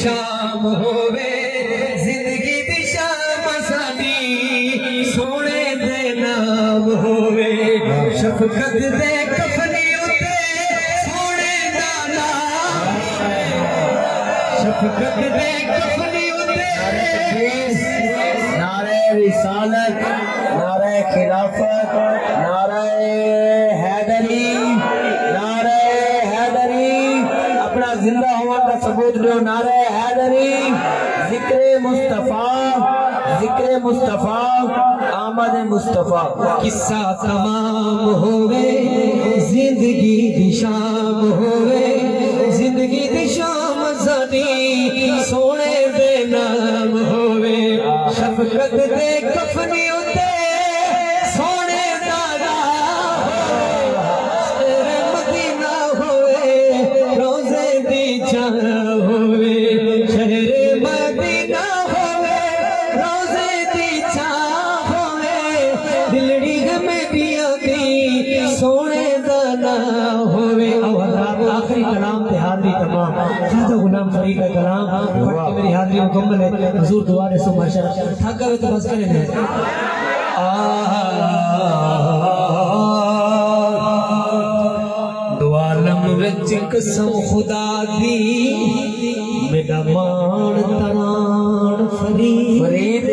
शाम होवे जिंदगी दी शाम साडी सोने दे नाम होवे शफकत दे कफनी उते सोने दा नाम शफकत दे कफनी उते नारे रिसालत नारे खिलाफत नारे हैदरी अपना जिंदा होने का सबूत दो नारे हैदरी जिक्र मुस्तफा आमद मुस्तफा किस्सा तमाम होवे जिंदगी दी शाम होवे जिंदगी दी शाम साडी सोने दे नाम होवे शफकत दे कफनी उते सोने दा नाम तेरे मदीना होवे रोजे दी छां होवे शहरे मदीना होवे रोजे दी छां होवे दिलड़ी में पिया दी सोने दा नाम होवे आखिरी कलाम ते हाजिरी तमाम ख्वाजा गुलाम फरीद का कलाम पढ़ के मेरी हाजिरी मुकम्मल है हुजूर दुआ दे सो माशाअल्लाह थक गए तो बस करें दुआलम विच कसम खुदा दी मेरा मान तरान फरीद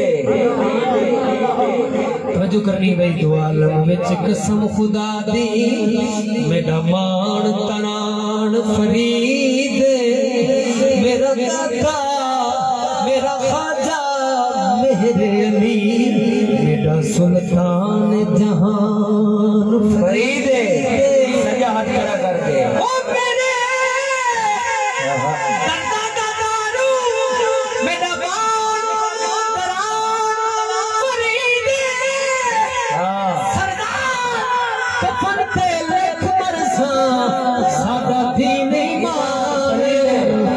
तवज्जो करनी भाई दुआलम विच कसम खुदा दी मेरा मान तरान फरीद मेरा दाता मेरा ख्वाजा मेरे अमीर मेरा सुल्तान जहान फरीद सजा हाथ खड़ा कर दे ओ मेरे दाता दारू मेरा मान तरान फरीद सरदार कफन ते लिख मरसा सादा दीन ईमान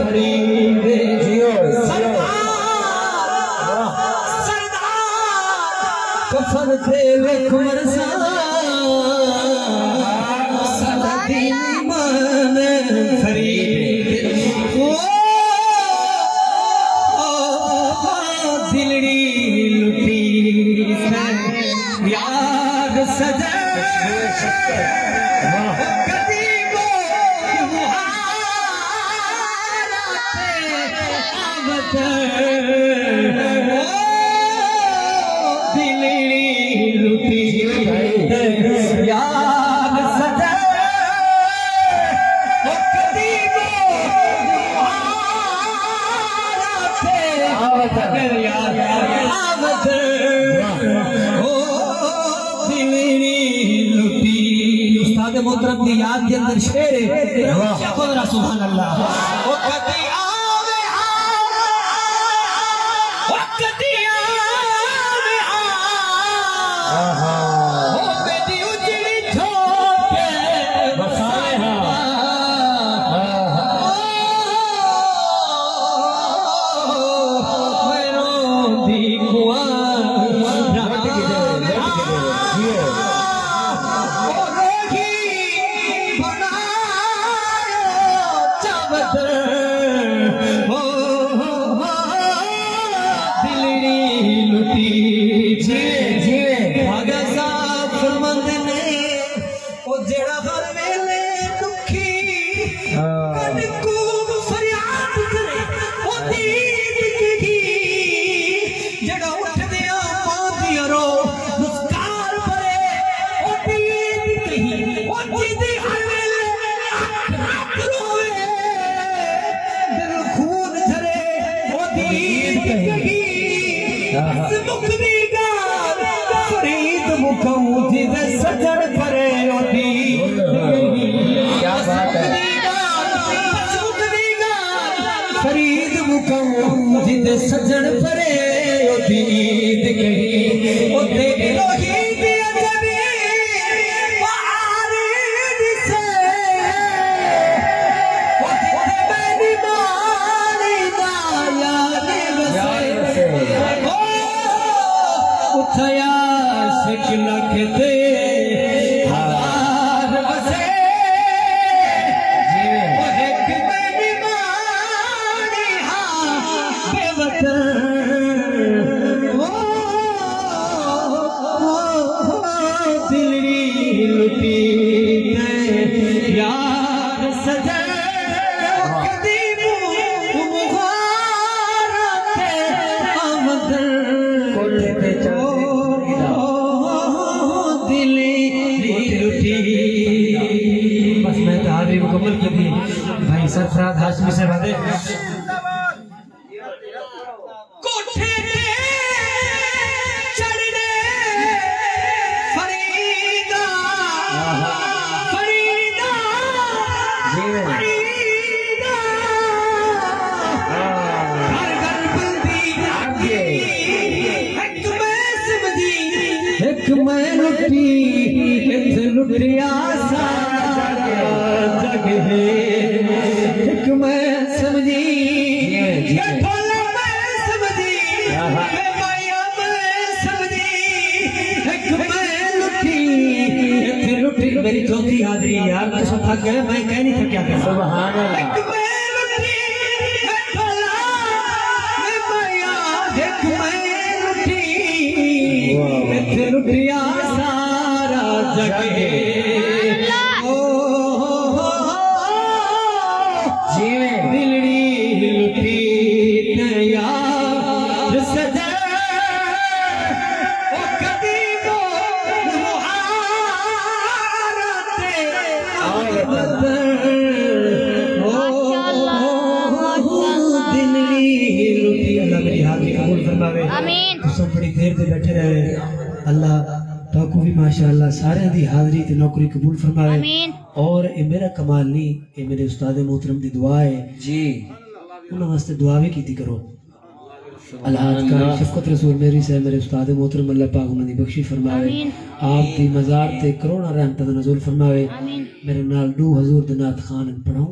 फरीद जियो कफन ते लिख मरसा सादा दीन ईमान फरीद दिलड़ी लुटी याद सजा याद सजा उस्ताद मोहतरम की याद के अंदर शेर है सुभान अल्लाह सजन परे क्या बात है फरीद मुकाम जिदे सजन परे ईद कही ओते लोही दी अजबी वारीद से ओते मेरी मानी दा याद से ओ उठया शिकल के दे सरफराज हाशमी से बादे कोठे पे चढ़ने फरीदा फरीदा फरीदा घर घर बंदी आगे एक मैं समझी एक मैं लुटी एक लुटिया सारा जग है एक मैं समझी मेरी चौथी हाजिरी यार तो सब थक गए मैं कह नहीं थका क्या सुभान अल्लाह लुटिया सारा जग दिलड़ी लुटी नया सजा बड़ी देर से बैठे रहे अल्लाह ताकू भी माशाअल्लाह सारे दी हाजिरी ते नौकरी कबूल फरमावे और ये मेरा कमाल नहीं ये मेरे उस्ताद मोहतरम दी दुआ है जी उन्होंने वास्ते दुआ भी कीती करो अल्लाह का शफकत रसूल मेरी से मेरे उस्ताद मोहतरम अल्लाह पाक उन्हां दी बख्शिश फरमावे आप दी मज़ार ते करोड़ां रहमतां दा नज़ूल फरमावे मेरे नाल दो हुजूर दे नात खान पढ़ाओ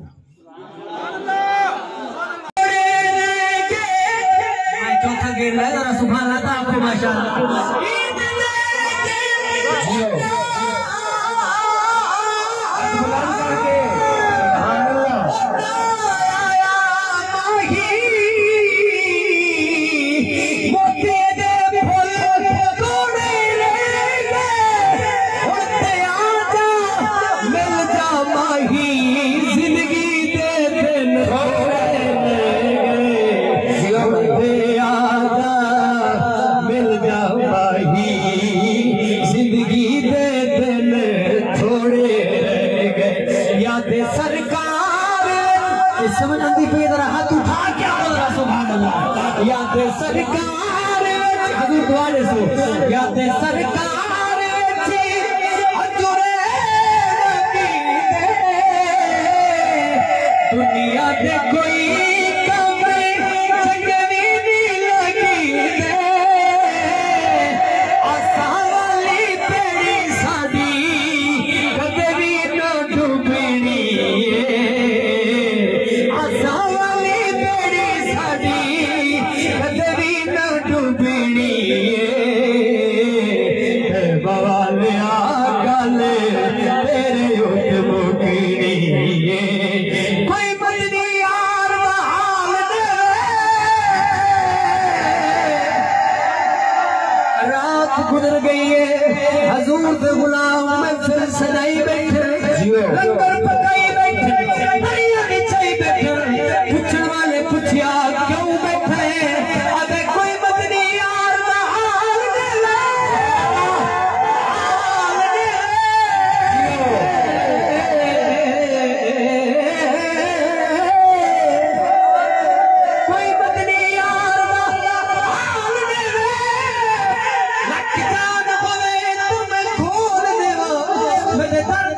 चौथा गेर है जरा सुभान अल्लाह आपको माशाअल्लाह समझती पे जरा हाथ उठा क्या बोल रहा सुभान अल्लाह याद सरकार हजूर दुआ दे सो याद सरकार थी अजुरे दुनिया दे कोई कम चंगवी नहीं लगी दे आसा वाली पेड़ी साडी कदे भी न डूबनी गुजर गई है हजूर दे गुलाम में फिर सजाई बैठे लंगर पकाई बैठे दरिया बिछाई बैठे पूछने वाले पूछिया क्यों बैठे अबे कोई मदनी यार दा हाल दे ले कोई मदनी यार दा हाल दे ले लखदान होवे तुम खोल देवा मेरे दर